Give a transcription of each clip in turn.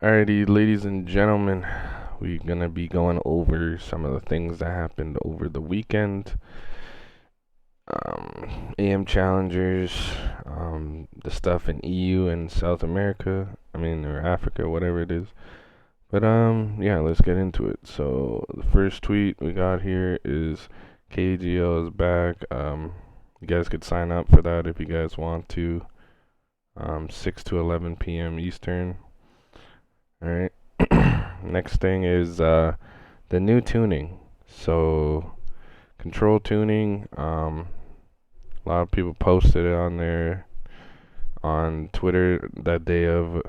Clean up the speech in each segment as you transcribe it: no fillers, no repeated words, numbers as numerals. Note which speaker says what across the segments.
Speaker 1: Alrighty, ladies and gentlemen, we're gonna be going over some of the things that happened over the weekend. AM challengers, the stuff in EU and South America, or Africa, whatever it is. But yeah, let's get into it. So the first tweet we got here is KGL is back. You guys could sign up for that if you guys want to. 6 to 11 p.m. Eastern. All right. Next thing is the new tuning. So control tuning. A lot of people posted it on there on Twitter that day of,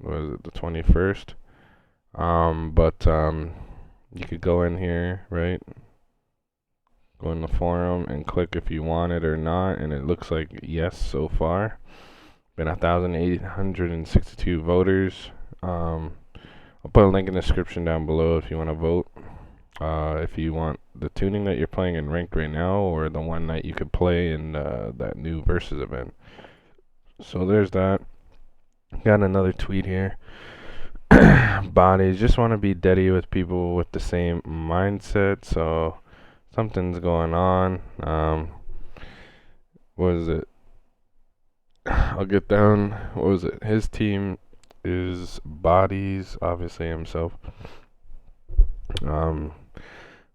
Speaker 1: was it the 21st? But you could go in here, right? Go in the forum and click if you want it or not, and it looks like yes so far. Been 1,862 voters. I'll put a link in the description down below if you want to vote. If you want the tuning that you're playing in ranked right now, or the one that you could play in that new versus event. So there's that. Got another tweet here. Bodies just want to be deady with people with the same mindset. So something's going on. What is it? I'll get down. What was it? His team is Bodies, obviously himself.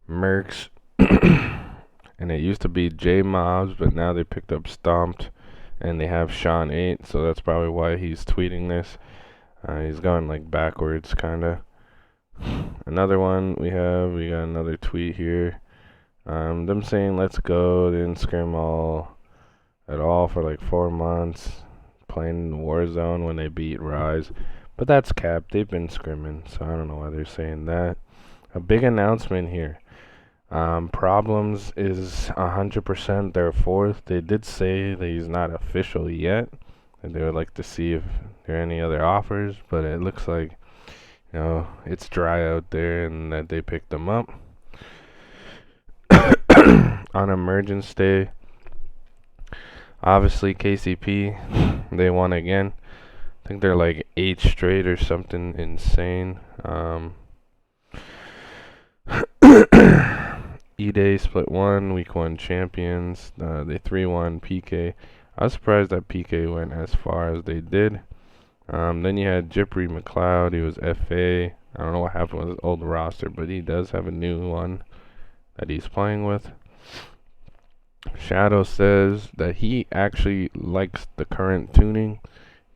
Speaker 1: Mercs, and it used to be J Mobs, but now they picked up Stomped, and they have Sean 8, so that's probably why he's tweeting this. He's going like backwards, kinda. Another one we got another tweet here. Them saying let's go. They didn't scrim at all for like 4 months, playing Warzone when they beat Rise. But that's cap. They've been scrimming, so I don't know why they're saying that. A big announcement here. Problems is 100% their fourth. They did say that he's not official yet, and they would like to see if there are any other offers, but it looks like, it's dry out there and that they picked them up. On emergence day, obviously KCP, they won again. I think they're like 8 straight or something insane. E-Day split 1, week 1 champions. They 3-1 PK. I was surprised that PK went as far as they did. Then you had Jippery McLeod. He was FA. I don't know what happened with his old roster, but he does have a new one that he's playing with. Shadow says that he actually likes the current tuning,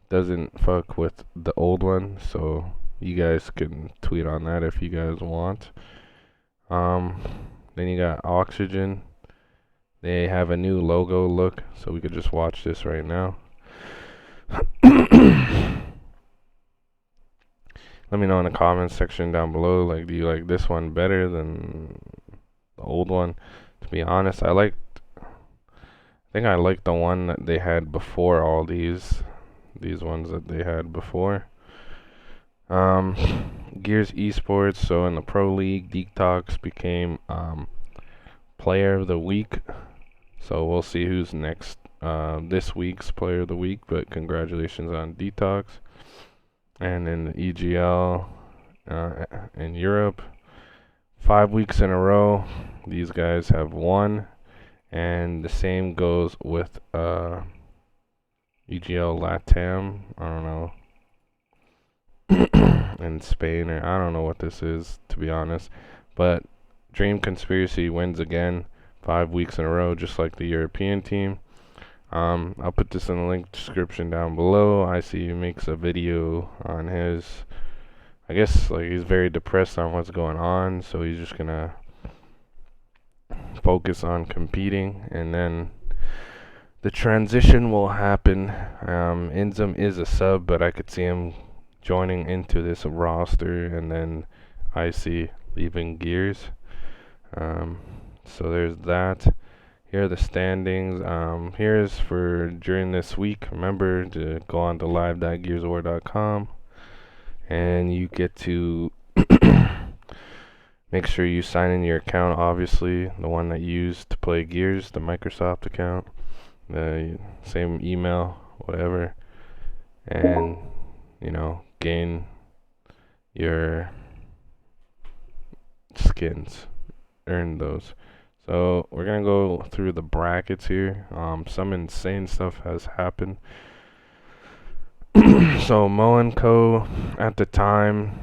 Speaker 1: doesn't fuck with the old one, so you guys can tweet on that if you guys want. Then you got Oxygen. They have a new logo look, so we could just watch this right now. Let me know in the comments section down below, like, do you like this one better than the old one? To be honest, I think I like the one that they had before all these ones that they had before. Gears eSports, so in the Pro League, Detox became Player of the Week. So we'll see who's next, this week's Player of the Week, but congratulations on Detox. And in the EGL in Europe, 5 weeks in a row, these guys have won. And the same goes with EGL Latam. I don't know. In Spain, or I don't know what this is, to be honest. But Dream Conspiracy wins again, 5 weeks in a row, just like the European team. I'll put this in the link description down below. I see he makes a video on his, I guess, like, he's very depressed on what's going on, so he's just gonna focus on competing, and then the transition will happen. Inzum is a sub, but I could see him joining into this roster, and then IC leaving Gears. So there's that. Here are the standings. Here's for during this week. Remember to go on to live.gearswar.com, and you get to Make sure you sign in your account, obviously, the one that you use to play Gears, the Microsoft account, the same email, whatever, and, gain your skins, earn those. So we're gonna go through the brackets here. Some insane stuff has happened. So Mo and Co. at the time,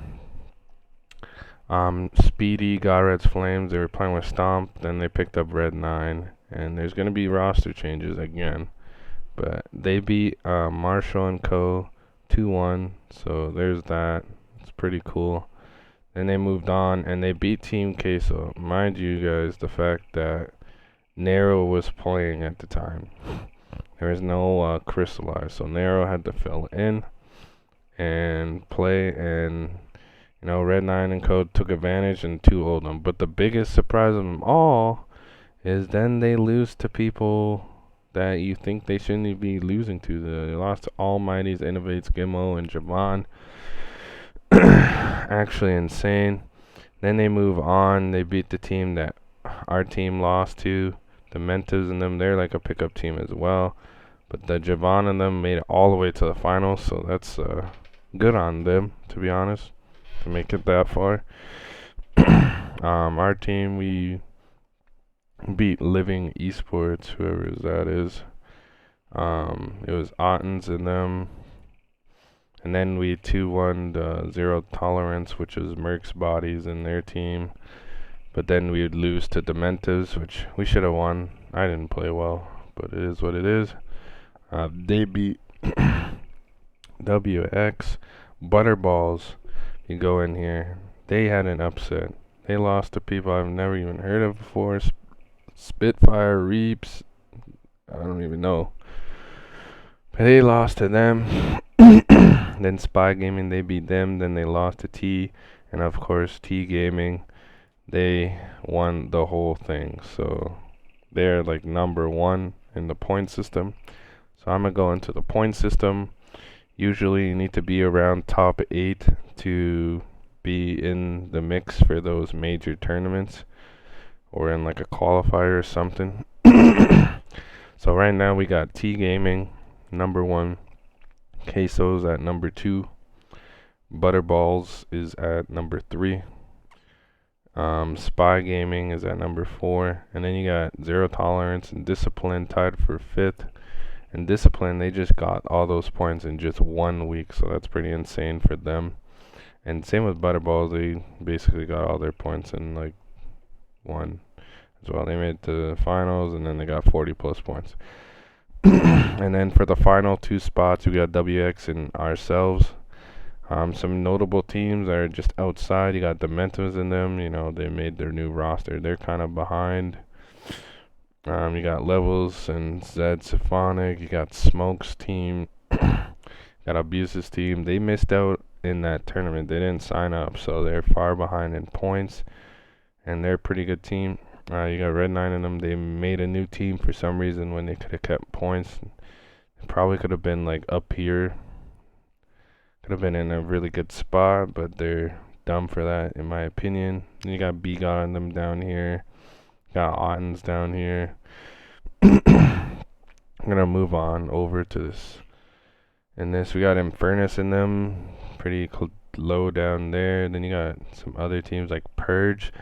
Speaker 1: Speedy got Red's Flames. They were playing with Stomp. Then they picked up Red 9, and there's gonna be roster changes again. But they beat Marshall and Co. 2-1. So there's that. It's pretty cool. Then they moved on and they beat Team Queso. Mind you guys, the fact that Nero was playing at the time. There was no Crystallize, so Nero had to fill in and play, and Red 9 and Code took advantage and 2-0'd them. But the biggest surprise of them all is then they lose to people that you think they shouldn't be losing to. They lost to Almighty's, Innovates, Gimmo, and Javon. Actually insane. Then they move on. They beat the team that our team lost to, the Mentas and them. They're like a pickup team as well. But the Javon and them made it all the way to the finals, so that's good on them, to be honest, to make it that far. Our team, we beat Living Esports, whoever that is. It was Ottens and them. And then we 2-1 the Zero Tolerance, which is Merc's Bodies and their team. But then we would lose to Dementas, which we should have won. I didn't play well, but it is what it is. They beat WX. Butterballs, you go in here. They had an upset. They lost to people I've never even heard of before. Spitfire, Reaps, I don't even know. But they lost to them. Then Spy Gaming, they beat them. Then they lost to T. And of course, T Gaming, they won the whole thing. So they're like number one in the point system. So I'm going to go into the point system. Usually you need to be around top 8 to be in the mix for those major tournaments, or in like a qualifier or something. So right now we got T Gaming number 1, Queso's at number 2, Butterballs is at number 3, Spy Gaming is at number 4, and then you got Zero Tolerance and Discipline tied for 5th. And Discipline, they just got all those points in just 1 week, so that's pretty insane for them. And same with Butterballs, they basically got all their points in like 1 as well. They made it to the finals, and then they got 40 plus points. And then for the final 2 spots, we got WX and ourselves. Some notable teams are just outside. You got Dementos in them. They made their new roster. They're kind of behind. You got Levels and Zed Symphonic. You got Smoke's team. Got Abuse's team. They missed out in that tournament. They didn't sign up, so they're far behind in points. And they're a pretty good team. You got Red 9 in them. They made a new team for some reason when they could have kept points. It probably could have been like up here. Could have been in a really good spot, but they're dumb for that, in my opinion. And you got B-God in them down here. Got Ottens down here. I'm gonna move on over to this. In this, we got Infernus in them, pretty low down there. Then you got some other teams like Purge,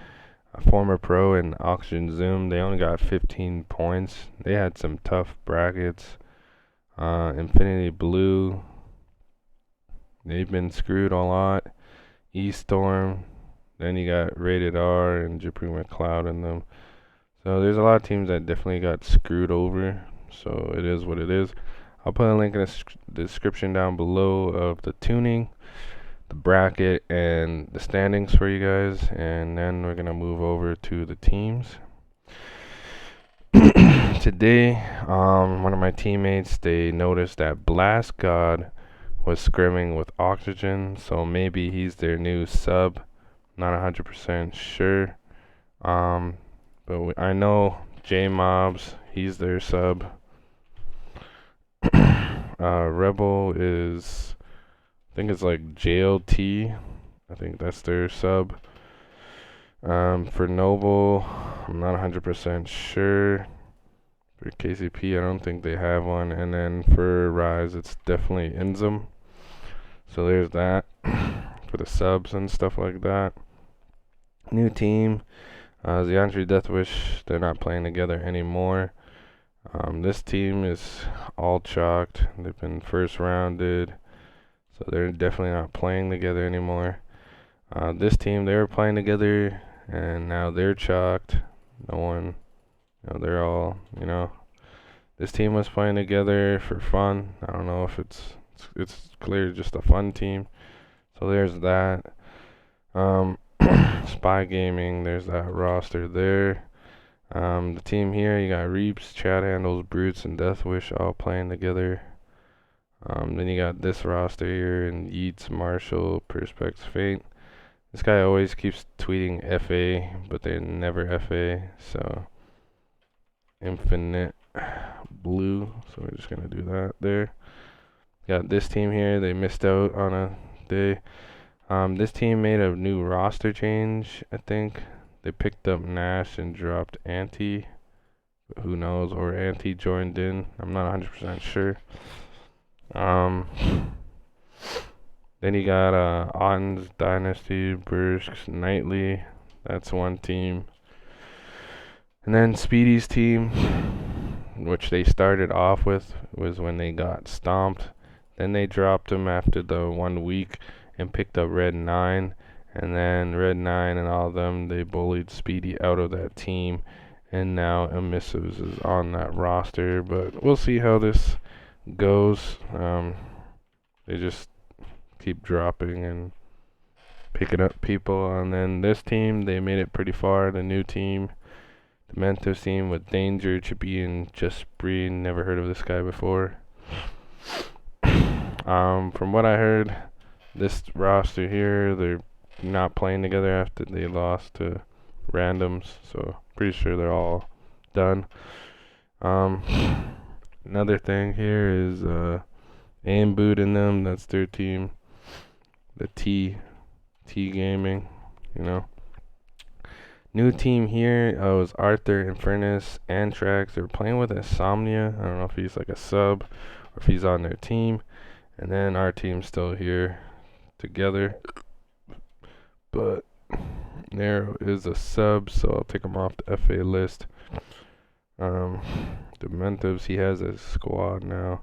Speaker 1: a former pro, and Oxygen Zoom. They only got 15 points. They had some tough brackets. Infinity Blue, they've been screwed a lot. E-Storm. Then you got Rated R and Jipri McLeod in them. So there's a lot of teams that definitely got screwed over. So it is what it is. I'll put a link in the description down below of the tuning, the bracket, and the standings for you guys. And then we're going to move over to the teams. Today, one of my teammates, they noticed that Blast God was scrimming with Oxygen. So maybe he's their new sub. Not 100% sure. But I know J-Mobs, he's their sub. Rebel is, I think it's like JLT. I think that's their sub. For Noble, I'm not 100% sure. For KCP, I don't think they have one. And then for Rise, it's definitely Inzum. So there's that for the subs and stuff like that. New team, Ziantry Deathwish, they're not playing together anymore. This team is all chalked. They've been first rounded, so they're definitely not playing together anymore. This team, they were playing together, and now they're chalked. No one, they're all, this team was playing together for fun. I don't know if it's clear just a fun team. So there's that. Spy Gaming, there's that roster there. The team here, you got Reaps, Chat Handles, Brutes, and Deathwish all playing together. Then you got this roster here, and Yeats, Marshall, Perspex, Fate. This guy always keeps tweeting FA, but they never FA, so Infinite Blue, so we're just gonna do that there. Got this team here, they missed out on a day. This team made a new roster change, I think. They picked up Nash and dropped Anti. Who knows? Or Anti joined in. I'm not 100% sure. Then you got Otten's Dynasty, Bursk's Nightly. That's one team. And then Speedy's team, which they started off with, was when they got stomped. Then they dropped him after the 1 week and picked up Red 9. And then Red 9 and all of them, they bullied Speedy out of that team. And now Emissives is on that roster. But we'll see how this goes. They just keep dropping and picking up people. And then this team, they made it pretty far. The new team, the Mentos team with Danger, Chippy, and Just Breed. Never heard of this guy before. From what I heard, this roster here, they're not playing together after they lost to randoms, so pretty sure they're all done. Another thing here is Aim Boot in them, that's their team. The T Gaming, New team here was Arthur, Infernus, Antrax. They were playing with Insomnia. I don't know if he's like a sub or if he's on their team. And then our team's still here together. But there is a sub, so I'll take him off the FA list. Dementives, he has a squad now.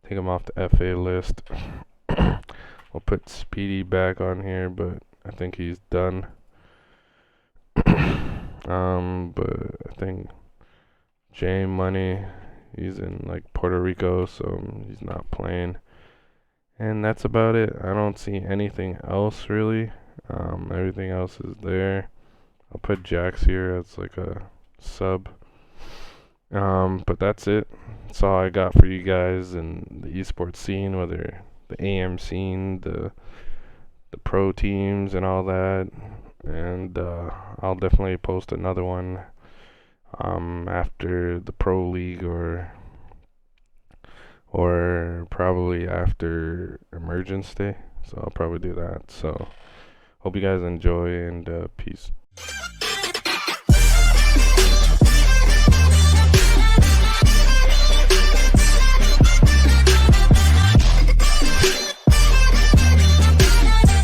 Speaker 1: Take him off the FA list. We'll put Speedy back on here, but I think he's done. But I think J Money, he's in like Puerto Rico, so he's not playing. And that's about it. I don't see anything else really. Everything else is there. I'll put Jax here as like a sub. But that's it. That's all I got for you guys in the esports scene, whether the AM scene, the pro teams and all that. And I'll definitely post another one after the pro league or probably after Emergence Day. So I'll probably do that. So hope you guys enjoy, and peace.